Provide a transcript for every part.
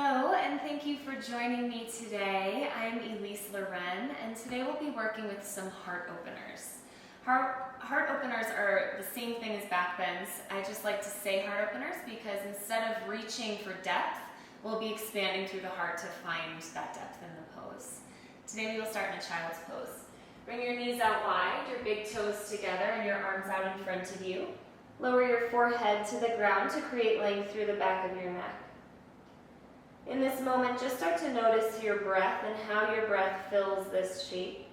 Hello, and thank you for joining me today. I'm Elyse Leren, and today we'll be working with some heart openers. Heart openers are the same thing as backbends. I just like to say heart openers because instead of reaching for depth, we'll be expanding through the heart to find that depth in the pose. Today we will start in a child's pose. Bring your knees out wide, your big toes together, and your arms out in front of you. Lower your forehead to the ground to create length through the back of your neck. In this moment, just start to notice your breath and how your breath fills this shape.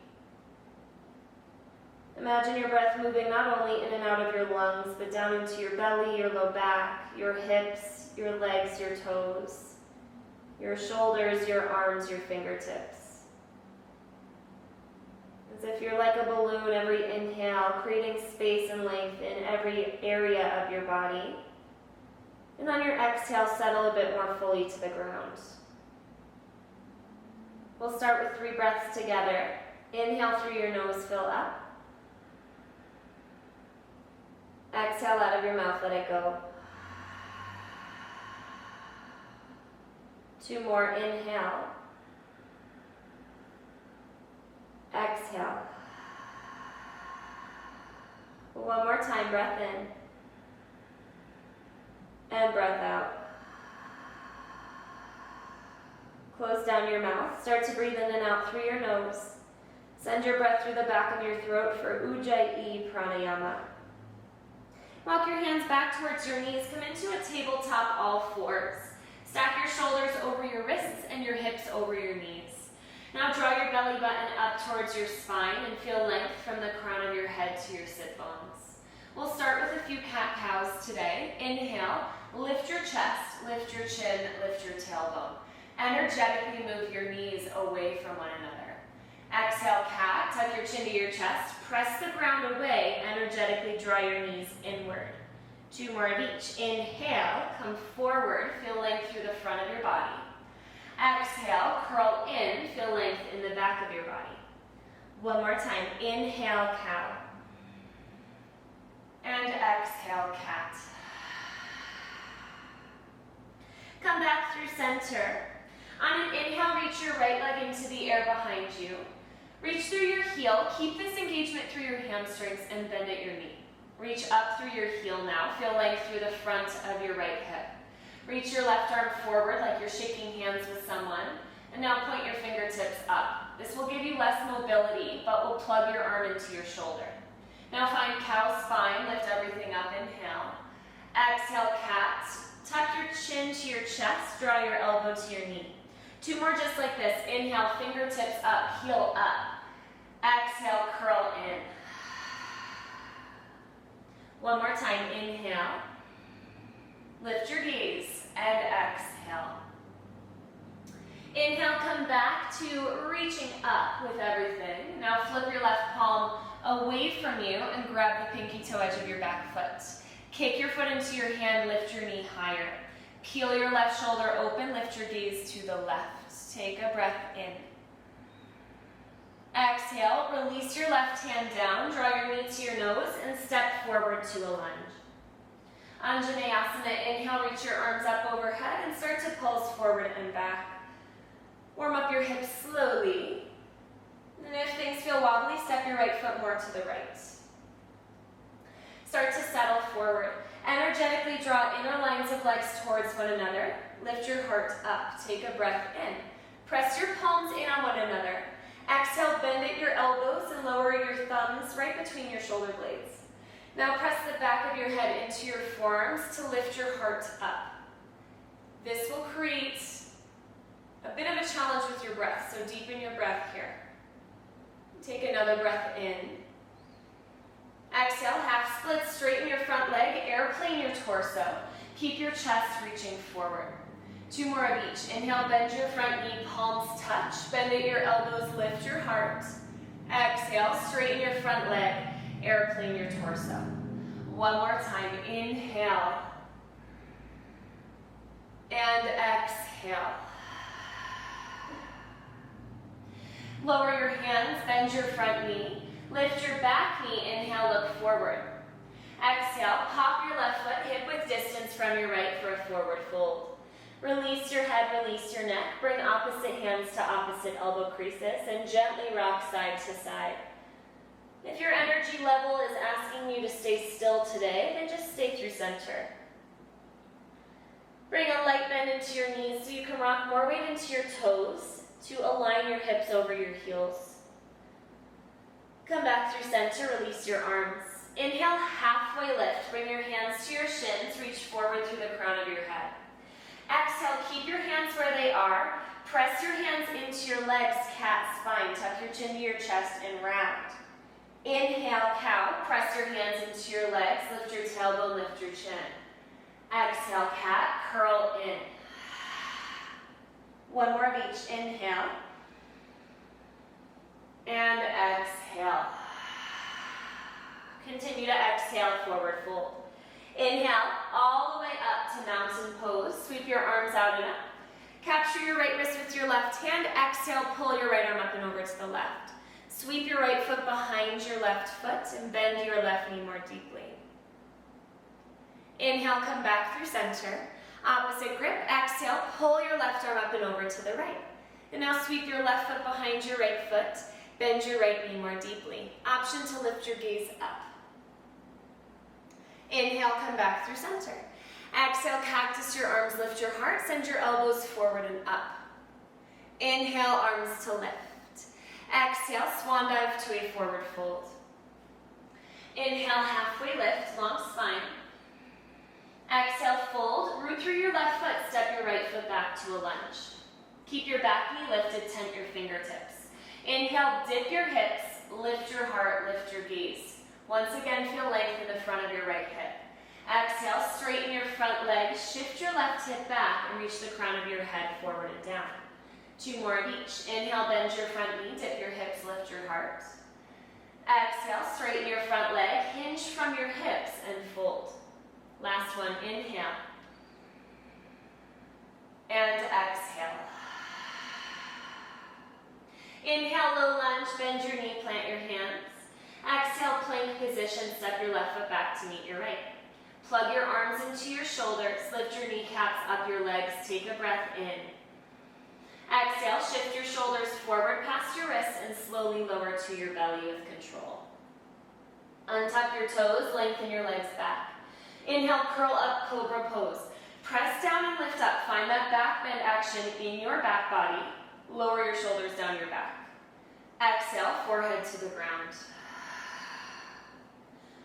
Imagine your breath moving not only in and out of your lungs, but down into your belly, your low back, your hips, your legs, your toes, your shoulders, your arms, your fingertips. As if you're like a balloon, every inhale, creating space and length in every area of your body. And on your exhale, settle a bit more fully to the ground. We'll start with 3 breaths together. Inhale through your nose, fill up. Exhale out of your mouth, let it go. 2 more, inhale. Exhale. 1 more time, breath in. And breath out. Close down your mouth. Start to breathe in and out through your nose. Send your breath through the back of your throat for ujjayi pranayama. Walk your hands back towards your knees. Come into a tabletop all fours. Stack your shoulders over your wrists and your hips over your knees. Now draw your belly button up towards your spine and feel length from the crown of your head to your sit bones. We'll start with a few cat-cows today. Inhale, lift your chest, lift your chin, lift your tailbone. Energetically move your knees away from one another. Exhale, cat, tuck your chin to your chest, press the ground away, energetically draw your knees inward. 2 more of each. Inhale, come forward, feel length through the front of your body. Exhale, curl in, feel length in the back of your body. 1 more time. Inhale, cow. And exhale, cat. Come back through center. On an inhale, reach your right leg into the air behind you. Reach through your heel. Keep this engagement through your hamstrings and bend at your knee. Reach up through your heel now. Feel length through the front of your right hip. Reach your left arm forward like you're shaking hands with someone. And now point your fingertips up. This will give you less mobility, but will plug your arm into your shoulder. Now find cow spine, lift everything up, inhale. Exhale, cat. Tuck your chin to your chest, draw your elbow to your knee. 2 more just like this. Inhale, fingertips up, heel up. Exhale, curl in. 1 more time, inhale. Lift your gaze and exhale. Inhale, come back to reaching up with everything. Now flip your left palm away from you and grab the pinky toe edge of your back foot. Kick your foot into your hand, lift your knee higher. Peel your left shoulder open, lift your gaze to the left. Take a breath in. Exhale, release your left hand down, draw your knee to your nose, and step forward to a lunge. Anjaneyasana, inhale, reach your arms up overhead and start to pulse forward and back. Warm up your hips slowly. And if things feel wobbly, step your right foot more to the right. Start to settle forward. Energetically draw inner lines of legs towards one another. Lift your heart up. Take a breath in. Press your palms in on one another. Exhale, bend at your elbows and lower your thumbs right between your shoulder blades. Now press the back of your head into your forearms to lift your heart up. This will create a bit of a challenge with your breath, so deepen your breath here. Take another breath in. Exhale, half split, straighten your front leg, airplane your torso. Keep your chest reaching forward. 2 more of each. Inhale, bend your front knee, palms touch. Bend at your elbows, lift your heart. Exhale, straighten your front leg, airplane your torso. 1 more time. Inhale. And exhale. Lower your hands, bend your front knee. Lift your back knee, inhale, look forward. Exhale, pop your left foot hip width distance from your right for a forward fold. Release your head, release your neck. Bring opposite hands to opposite elbow creases and gently rock side to side. If your energy level is asking you to stay still today, then just stay through center. Bring a light bend into your knees so you can rock more weight into your toes to align your hips over your heels. Come back through center, release your arms. Inhale, halfway lift. Bring your hands to your shins, reach forward through the crown of your head. Exhale, keep your hands where they are. Press your hands into your legs, cat spine. Tuck your chin to your chest and round. Inhale, cow. Press your hands into your legs. Lift your tailbone, lift your chin. Exhale, cat. Curl in. One more of each. Inhale. And exhale. Continue to exhale, forward fold. Inhale, all the way up to mountain pose. Sweep your arms out and up. Capture your right wrist with your left hand. Exhale, pull your right arm up and over to the left. Sweep your right foot behind your left foot and bend your left knee more deeply. Inhale, come back through center. Opposite grip. Exhale, pull your left arm up and over to the right. And now sweep your left foot behind your right foot. Bend your right knee more deeply. Option to lift your gaze up. Inhale, come back through center. Exhale, cactus your arms, lift your heart, send your elbows forward and up. Inhale, arms to lift. Exhale, swan dive to a forward fold. Inhale, halfway lift, long spine. Exhale, fold, root through your left foot, step your right foot back to a lunge. Keep your back knee lifted, tent your fingertips. Inhale, dip your hips, lift your heart, lift your gaze. Once again, feel length in the front of your right hip. Exhale, straighten your front leg, shift your left hip back, and reach the crown of your head forward and down. Two more of each. Inhale, bend your front knee, dip your hips, lift your heart. Exhale, straighten your front leg, hinge from your hips, and fold. Last one, inhale. And exhale. Inhale, low lunge, bend your knee, plant your hands. Exhale, plank position, step your left foot back to meet your right. Plug your arms into your shoulders, lift your kneecaps up your legs, take a breath in. Exhale, shift your shoulders forward past your wrists and slowly lower to your belly with control. Untuck your toes, lengthen your legs back. Inhale, curl up, cobra pose. Press down and lift up. Find that back bend action in your back body. Lower your shoulders down your back. Exhale, forehead to the ground.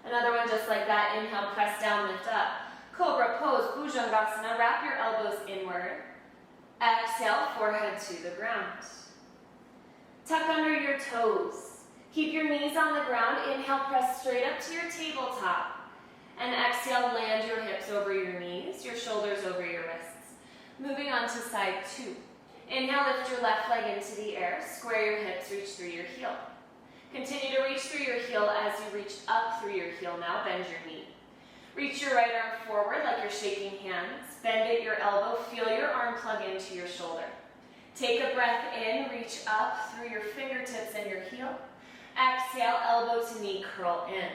Another one just like that. Inhale, press down, lift up. Cobra pose, bhujangasana. Wrap your elbows inward. Exhale, forehead to the ground. Tuck under your toes. Keep your knees on the ground. Inhale, press straight up to your tabletop. And exhale, land your hips over your knees, your shoulders over your wrists. Moving on to side two. Inhale, lift your left leg into the air. Square your hips, reach through your heel. Continue to reach through your heel as you reach up through your heel. Now bend your knee. Reach your right arm forward like you're shaking hands. Bend at your elbow. Feel your arm plug into your shoulder. Take a breath in. Reach up through your fingertips and your heel. Exhale, elbow to knee, curl in.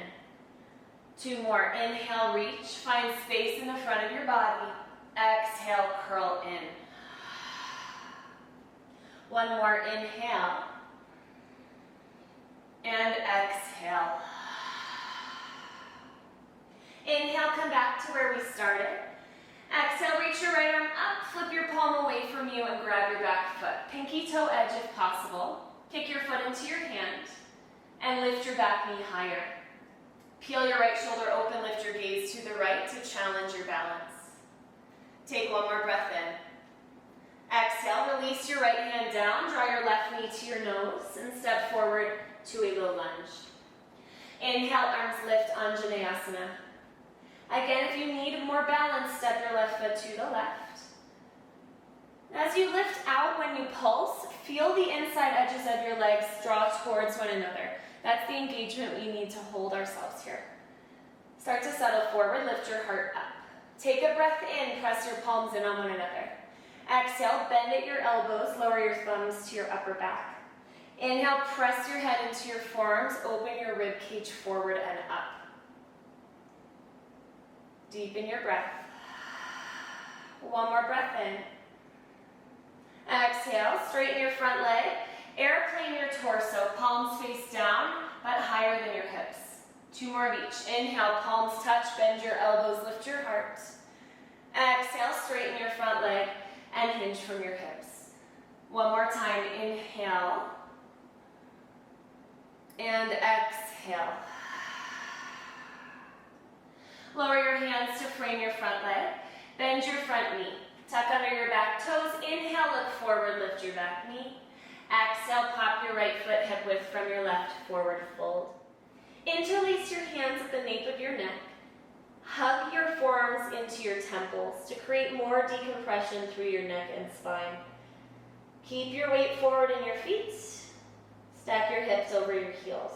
Two more. Inhale, reach. Find space in the front of your body. Exhale, curl in. One more. Inhale. And exhale. Inhale, come back to where we started. Exhale, reach your right arm up, flip your palm away from you and grab your back foot. Pinky toe edge if possible. Kick your foot into your hand and lift your back knee higher. Peel your right shoulder open, lift your gaze to the right to challenge your balance. Take one more breath in. Exhale, release your right hand down, draw your left knee to your nose and step forward to a low lunge. Inhale, arms lift, Anjaneyasana. Again, if you need more balance, step your left foot to the left. As you lift out, when you pulse, feel the inside edges of your legs draw towards one another. That's the engagement we need to hold ourselves here. Start to settle forward, lift your heart up. Take a breath in, press your palms in on one another. Exhale, bend at your elbows, lower your thumbs to your upper back. Inhale, press your head into your forearms, open your rib cage forward and up. Deepen your breath. One more breath in. Exhale, straighten your front leg. Airplane your torso, palms face down, but higher than your hips. 2 more of each. Inhale, palms touch, bend your elbows, lift your heart. Exhale, straighten your front leg and hinge from your hips. 1 more time, inhale. And exhale. Lower your hands to frame your front leg. Bend your front knee. Tuck under your back toes. Inhale, look forward, lift your back knee. Exhale, pop your right foot hip width from your left, forward fold. Interlace your hands at the nape of your neck. Hug your forearms into your temples to create more decompression through your neck and spine. Keep your weight forward in your feet. Stack your hips over your heels.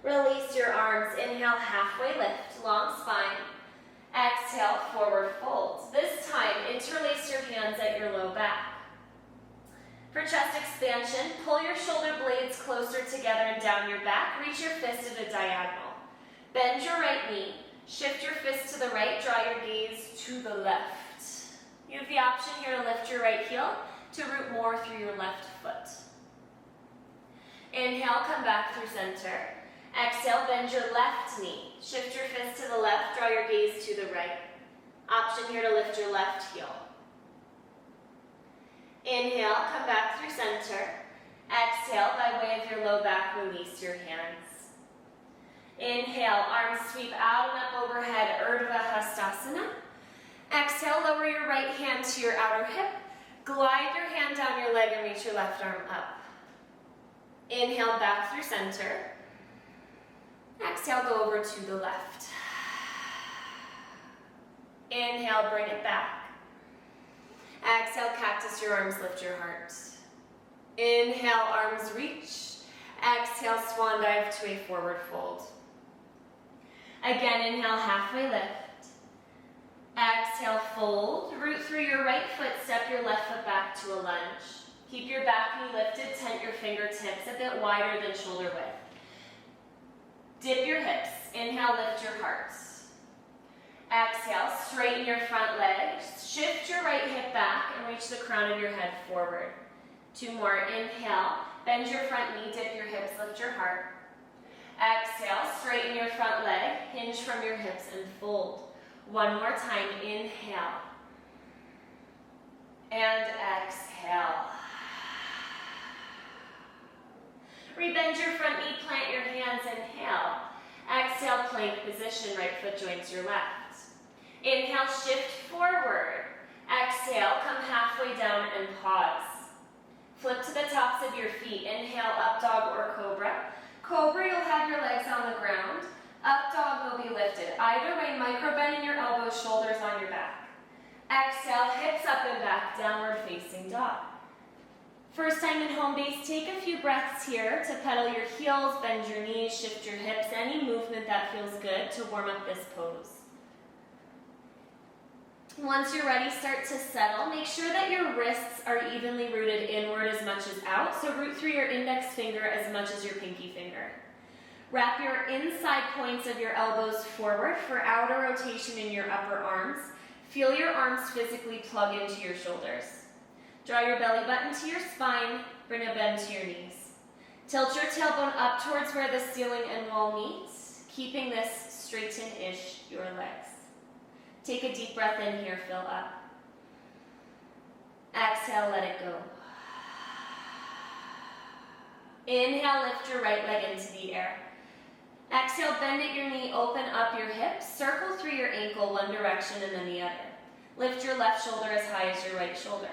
Release your arms. Inhale, halfway lift, long spine. Exhale, forward fold. This time, interlace your hands at your low back. For chest expansion, pull your shoulder blades closer together and down your back. Reach your fist at a diagonal. Bend your right knee. Shift your fist to the right. Draw your gaze to the left. You have the option here to lift your right heel to root more through your left foot. Inhale, come back through center. Exhale, bend your left knee. Shift your fist to the left. Draw your gaze to the right. Option here to lift your left heel. Inhale, come back through center. Exhale, by way of your low back, release your hands. Inhale, arms sweep out and up overhead, urdhva hastasana. Exhale, lower your right hand to your outer hip. Glide your hand down your leg and reach your left arm up. Inhale, back through center. Exhale, go over to the left. Inhale, bring it back. Exhale, cactus your arms, lift your heart. Inhale, arms reach. Exhale, swan dive to a forward fold. Again, inhale, halfway lift. Exhale, fold. Root through your right foot, step your left foot back to a lunge. Keep your back knee lifted, tent your fingertips a bit wider than shoulder width. Dip your hips. Inhale, lift your heart. Exhale, straighten your front leg. Shift your right hip back and reach the crown of your head forward. 2 more. Inhale, bend your front knee, dip your hips, lift your heart. Exhale, straighten your front leg, hinge from your hips and fold. 1 more time. Inhale. And exhale. Rebend your front knee, plant your hands, inhale. Exhale, plank position, right foot joins your left. Inhale, shift forward. Exhale, come halfway down and pause. Flip to the tops of your feet. Inhale, up dog or cobra. Cobra, you'll have your legs on the ground. Up dog will be lifted. Either way, micro bend in your elbows, shoulders on your back. Exhale, hips up and back, downward facing dog. First time in home base, take a few breaths here to pedal your heels, bend your knees, shift your hips, any movement that feels good to warm up this pose. Once you're ready, start to settle. Make sure that your wrists are evenly rooted inward as much as out, so root through your index finger as much as your pinky finger. Wrap your inside points of your elbows forward for outer rotation in your upper arms. Feel your arms physically plug into your shoulders. Draw your belly button to your spine, bring a bend to your knees. Tilt your tailbone up towards where the ceiling and wall meet, keeping this straighten-ish your legs. Take a deep breath in here, fill up. Exhale, let it go. Inhale, lift your right leg into the air. Exhale, bend at your knee, open up your hips, circle through your ankle one direction and then the other. Lift your left shoulder as high as your right shoulder.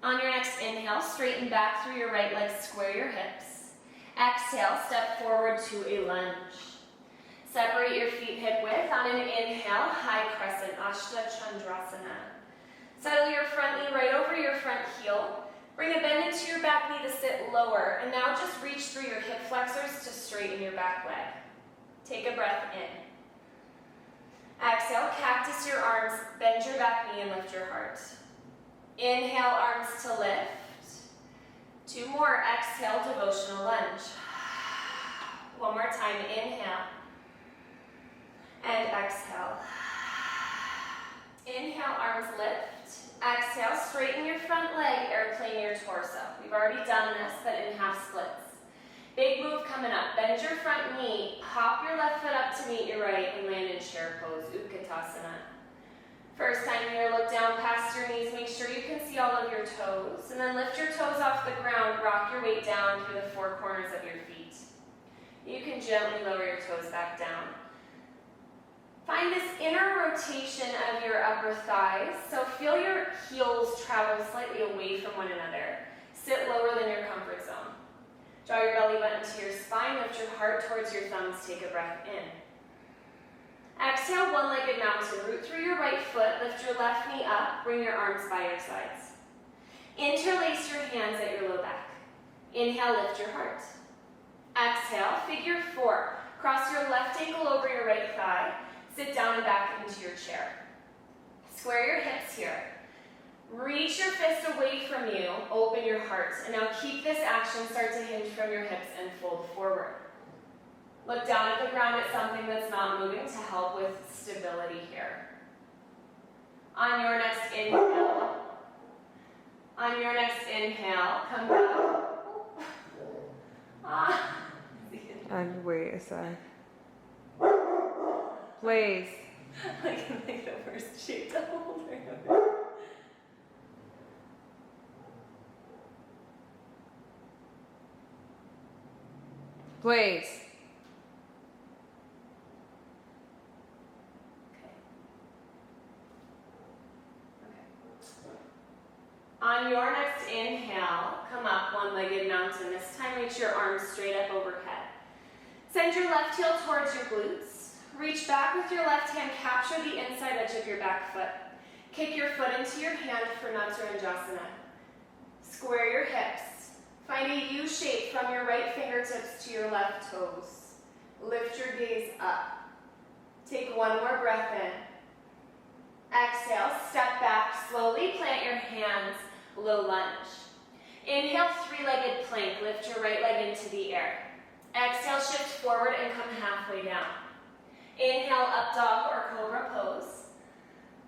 On your next inhale, straighten back through your right leg, square your hips. Exhale, step forward to a lunge. Separate your feet hip width. On an inhale, high crescent, dhanurasana. Settle your front knee right over your front heel. Bring a bend into your back knee to sit lower. And now just reach through your hip flexors to straighten your back leg. Take a breath in. Exhale, cactus your arms, bend your back knee and lift your heart. Inhale, arms to lift. 2 more. Exhale, devotional lunge. 1 more time. Inhale. And exhale. Inhale, arms lift. Exhale, straighten your front leg, airplane your torso. We've already done this, but in half splits. Big move coming up. Bend your front knee, hop your left foot up to meet your right, and land in chair pose, Utkatasana. First time here, look down past your knees, make sure you can see all of your toes, and then lift your toes off the ground, rock your weight down through the four corners of your feet. You can gently lower your toes back down. Find this inner rotation of your upper thighs, so feel your heels travel slightly away from one another. Sit lower than your comfort zone. Draw your belly button to your spine, lift your heart towards your thumbs, take a breath in. Exhale, one-legged mountain. Root through your right foot, lift your left knee up, bring your arms by your sides. Interlace your hands at your low back. Inhale, lift your heart. Exhale, figure four. Cross your left ankle over your right thigh. Sit down and back into your chair. Square your hips here. Reach your fist away from you, open your heart. And now keep this action, start to hinge from your hips and fold forward. Look down at the ground at something that's not moving to help with stability here. On your next inhale, come down. And wait a sec. Please. I can make the worst shape to hold her. Please. On your next inhale, come up one-legged mountain. This time reach your arms straight up overhead. Send your left heel towards your glutes. Reach back with your left hand, capture the inside edge of your back foot. Kick your foot into your hand for Dhanurasana. Square your hips. Find a U shape from your right fingertips to your left toes. Lift your gaze up. Take one more breath in. Exhale, step back, slowly plant your hands, low lunge. Inhale, three-legged plank, lift your right leg into the air. Exhale, shift forward and come halfway down. Inhale, up dog or cobra pose.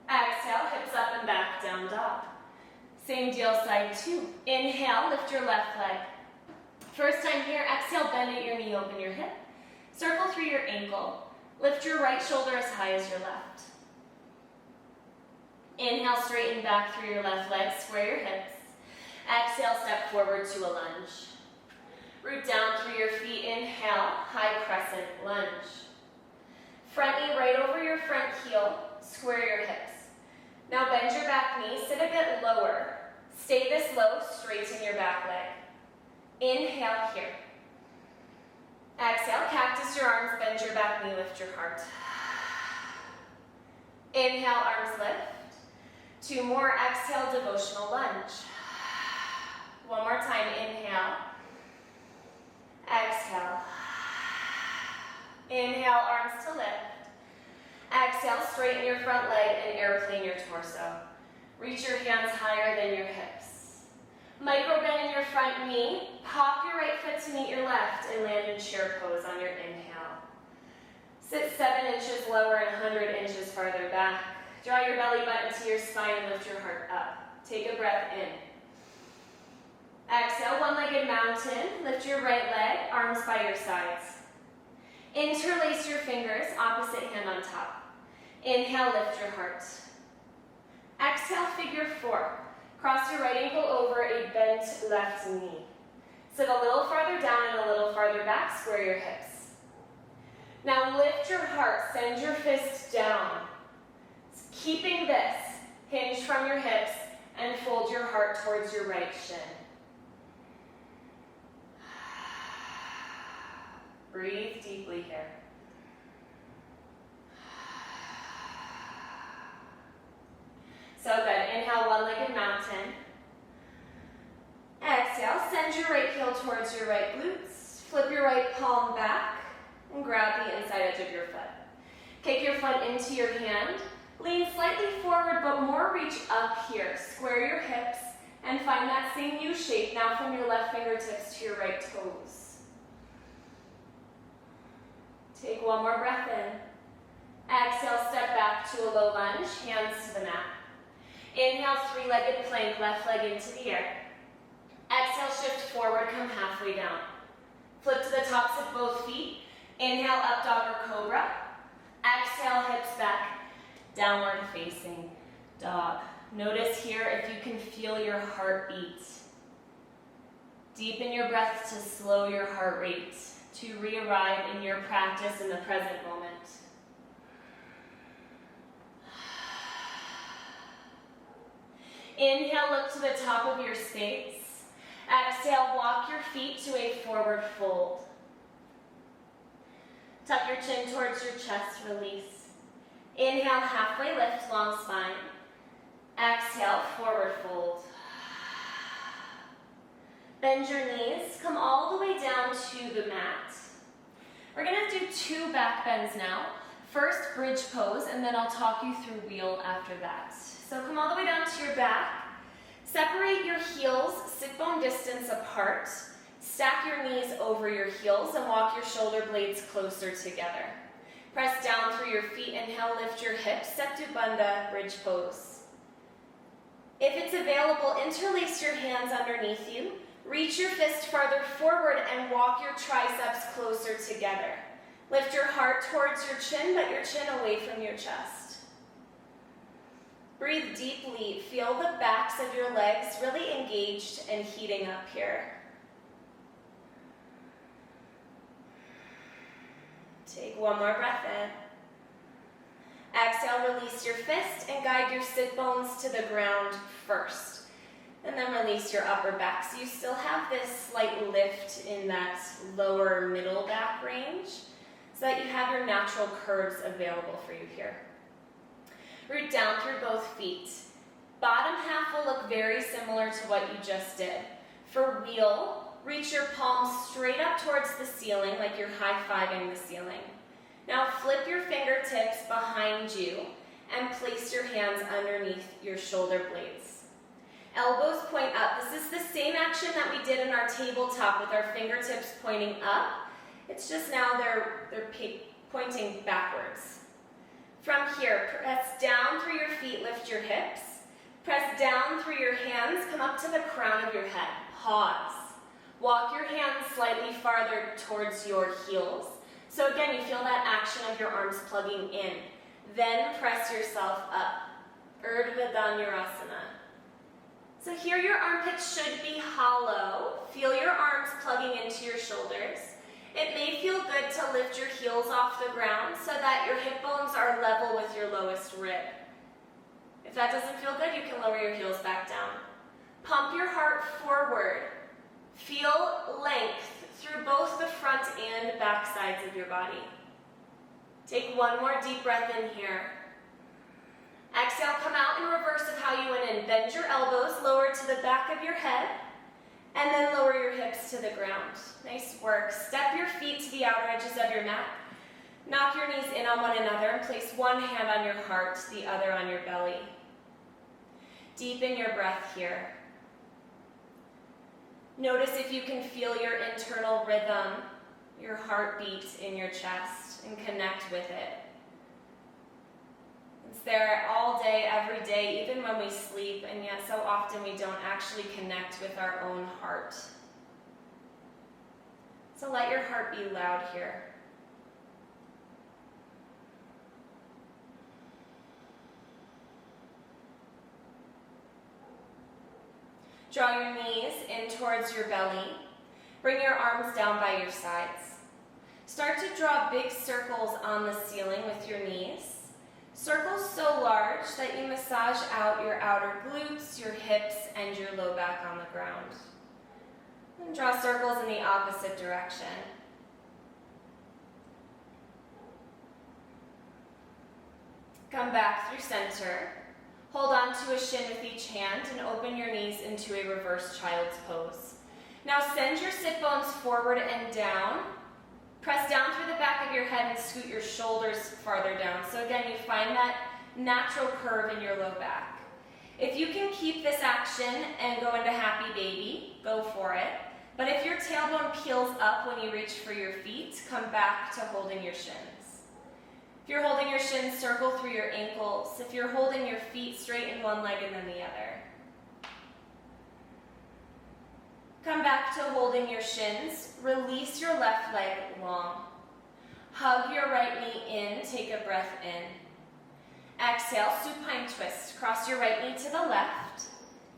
Exhale, hips up and back, down dog. Same deal, side two. Inhale, lift your left leg. First time here, exhale, bend at your knee, open your hip. Circle through your ankle. Lift your right shoulder as high as your left. Inhale, straighten back through your left leg, square your hips. Exhale, step forward to a lunge. Root down through your feet, inhale, high crescent lunge. Front knee right over your front heel, square your hips. Now bend your back knee, sit a bit lower. Stay this low, straighten your back leg. Inhale here. Exhale, cactus your arms, bend your back knee, lift your heart. Inhale, arms lift. Two more, exhale, devotional lunge. One more time, inhale. Exhale. Inhale, arms to lift. Exhale, straighten your front leg and airplane your torso. Reach your hands higher than your hips. Micro bend in your front knee. Pop your right foot to meet your left and land in chair pose on your inhale. Sit 7 inches lower and 100 inches farther back. Draw your belly button to your spine and lift your heart up. Take a breath in. Exhale, one-legged mountain. Lift your right leg, arms by your sides. Interlace your fingers, opposite hand on top. Inhale, lift your heart. Exhale, figure four. Cross your right ankle over a bent left knee. Sit a little farther down and a little farther back, square your hips. Now lift your heart, send your fist down. Keeping this, hinge from your hips and fold your heart towards your right shin. Breathe deeply here. So good. Inhale, one-legged mountain. Exhale, send your right heel towards your right glutes. Flip your right palm back and grab the inside edge of your foot. Kick your foot into your hand. Lean slightly forward, but more reach up here. Square your hips and find that same U shape now from your left fingertips to your right toes. Take one more breath in. Exhale, step back back to a low lunge, hands to the mat. Inhale, three-legged plank, left leg into the air. Exhale, shift forward, come halfway down. Flip to the tops of both feet. Inhale, up dog or cobra. Exhale, hips back, downward facing dog. Notice here if you can feel your heartbeat. Deepen your breath to slow your heart rate, to re-arrive in your practice in the present moment. Inhale, look to the top of your space. Exhale, walk your feet to a forward fold. Tuck your chin towards your chest, release. Inhale, halfway lift, long spine. Exhale, forward fold. Bend your knees, come all the way down to the mat. We're gonna do 2 back bends now. First, bridge pose, and then I'll talk you through wheel after that. So come all the way down to your back. Separate your heels, sit bone distance apart. Stack your knees over your heels and walk your shoulder blades closer together. Press down through your feet, inhale, lift your hips, Setu Bandha, bridge pose. If it's available, interlace your hands underneath you. Reach your fist farther forward and walk your triceps closer together. Lift your heart towards your chin, but your chin away from your chest. Breathe deeply. Feel the backs of your legs really engaged and heating up here. Take one more breath in. Exhale, release your fist and guide your sit bones to the ground first. And then release your upper back. So you still have this slight lift in that lower middle back range so that you have your natural curves available for you here. Root down through both feet. Bottom half will look very similar to what you just did. For wheel, reach your palms straight up towards the ceiling like you're high-fiving the ceiling. Now flip your fingertips behind you and place your hands underneath your shoulder blades. Elbows point up. This is the same action that we did in our tabletop with our fingertips pointing up. It's just now they're pointing backwards. From here, press down through your feet, lift your hips. Press down through your hands, come up to the crown of your head. Pause. Walk your hands slightly farther towards your heels. So again, you feel that action of your arms plugging in. Then press yourself up. Urdhva dhanurasana. So here your armpits should be hollow. Feel your arms plugging into your shoulders. It may feel good to lift your heels off the ground so that your hip bones are level with your lowest rib. If that doesn't feel good, you can lower your heels back down. Pump your heart forward. Feel length through both the front and back sides of your body. Take one more deep breath in here. Exhale, come out in reverse of how you went in. Bend your elbows, lower to the back of your head, and then lower your hips to the ground. Nice work. Step your feet to the outer edges of your mat. Knock your knees in on one another and place one hand on your heart, the other on your belly. Deepen your breath here. Notice if you can feel your internal rhythm, your heartbeat in your chest, and connect with it. It's there all day, every day, even when we sleep, and yet so often we don't actually connect with our own heart. So let your heart be loud here. Draw your knees in towards your belly. Bring your arms down by your sides. Start to draw big circles on the ceiling with your knees. Circles so large that you massage out your outer glutes, your hips, and your low back on the ground. And draw circles in the opposite direction. Come back through center. Hold on to a shin with each hand and open your knees into a reverse child's pose. Now send your sit bones forward and down. Press down through the back of your head and scoot your shoulders farther down. So again, you find that natural curve in your low back. If you can keep this action and go into happy baby, go for it. But if your tailbone peels up when you reach for your feet, come back to holding your shins. If you're holding your shins, circle through your ankles. If you're holding your feet, straighten one leg and then the other. Come back to holding your shins. Release your left leg long. Hug your right knee in. Take a breath in. Exhale, supine twist. Cross your right knee to the left.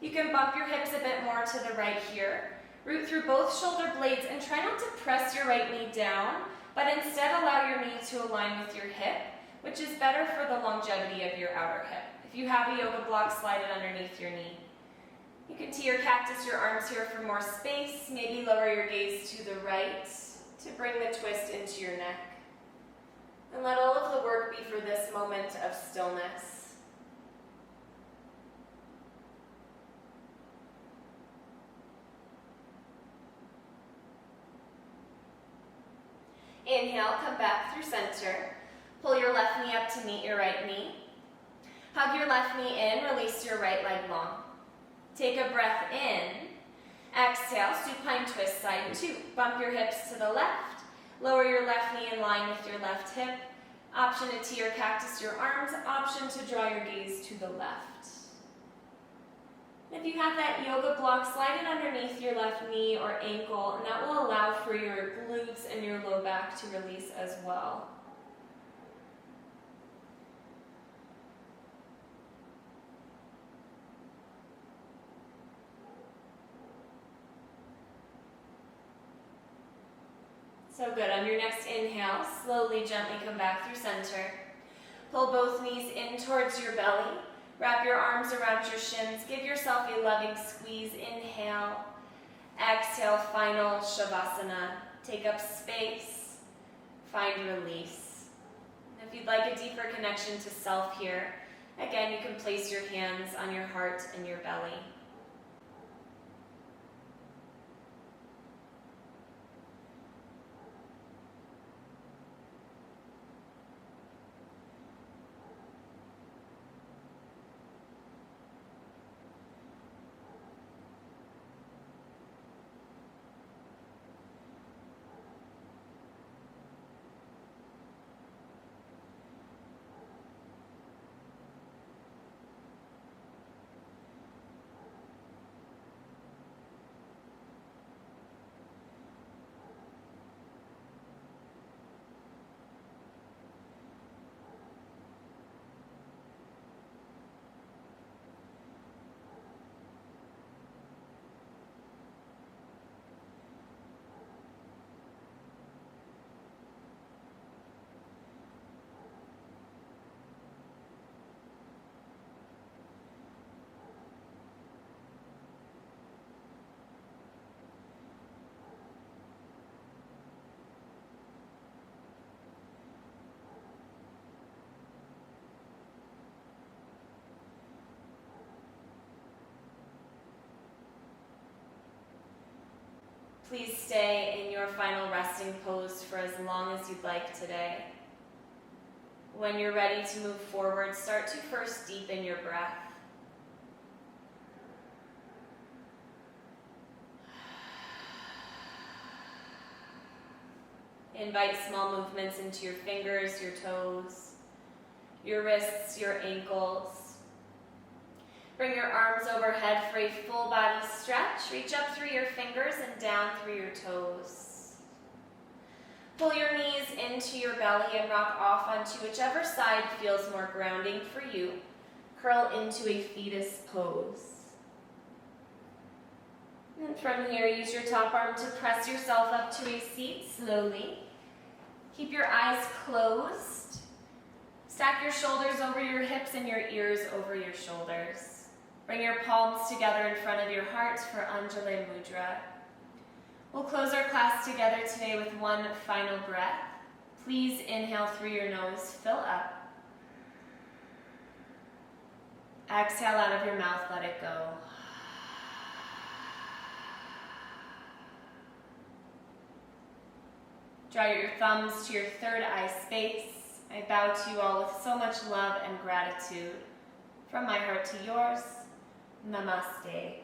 You can bump your hips a bit more to the right here. Root through both shoulder blades and try not to press your right knee down, but instead allow your knee to align with your hip, which is better for the longevity of your outer hip. If you have a yoga block, slide it underneath your knee. You can tee or cactus your arms here for more space. Maybe lower your gaze to the right to bring the twist into your neck. And let all of the work be for this moment of stillness. Inhale, come back through center. Pull your left knee up to meet your right knee. Hug your left knee in, release your right leg long. Take a breath in. Exhale, supine twist, side two. Bump your hips to the left. Lower your left knee in line with your left hip. Option to tee or cactus your arms. Option to draw your gaze to the left. If you have that yoga block, slide it underneath your left knee or ankle, and that will allow for your glutes and your low back to release as well. So good. On your next inhale, slowly, gently come back through center. Pull both knees in towards your belly. Wrap your arms around your shins. Give yourself a loving squeeze. Inhale. Exhale, final Shavasana. Take up space. Find release. And if you'd like a deeper connection to self here, again, you can place your hands on your heart and your belly. Please stay in your final resting pose for as long as you'd like today. When you're ready to move forward, start to first deepen your breath. Invite small movements into your fingers, your toes, your wrists, your ankles. Bring your arms overhead for a full body stretch. Reach up through your fingers and down through your toes. Pull your knees into your belly and rock off onto whichever side feels more grounding for you. Curl into a fetus pose. And from here, use your top arm to press yourself up to a seat slowly. Keep your eyes closed. Stack your shoulders over your hips and your ears over your shoulders. Bring your palms together in front of your heart for Anjali Mudra. We'll close our class together today with one final breath. Please inhale through your nose, fill up. Exhale out of your mouth, let it go. Draw your thumbs to your third eye space. I bow to you all with so much love and gratitude. From my heart to yours, Namaste.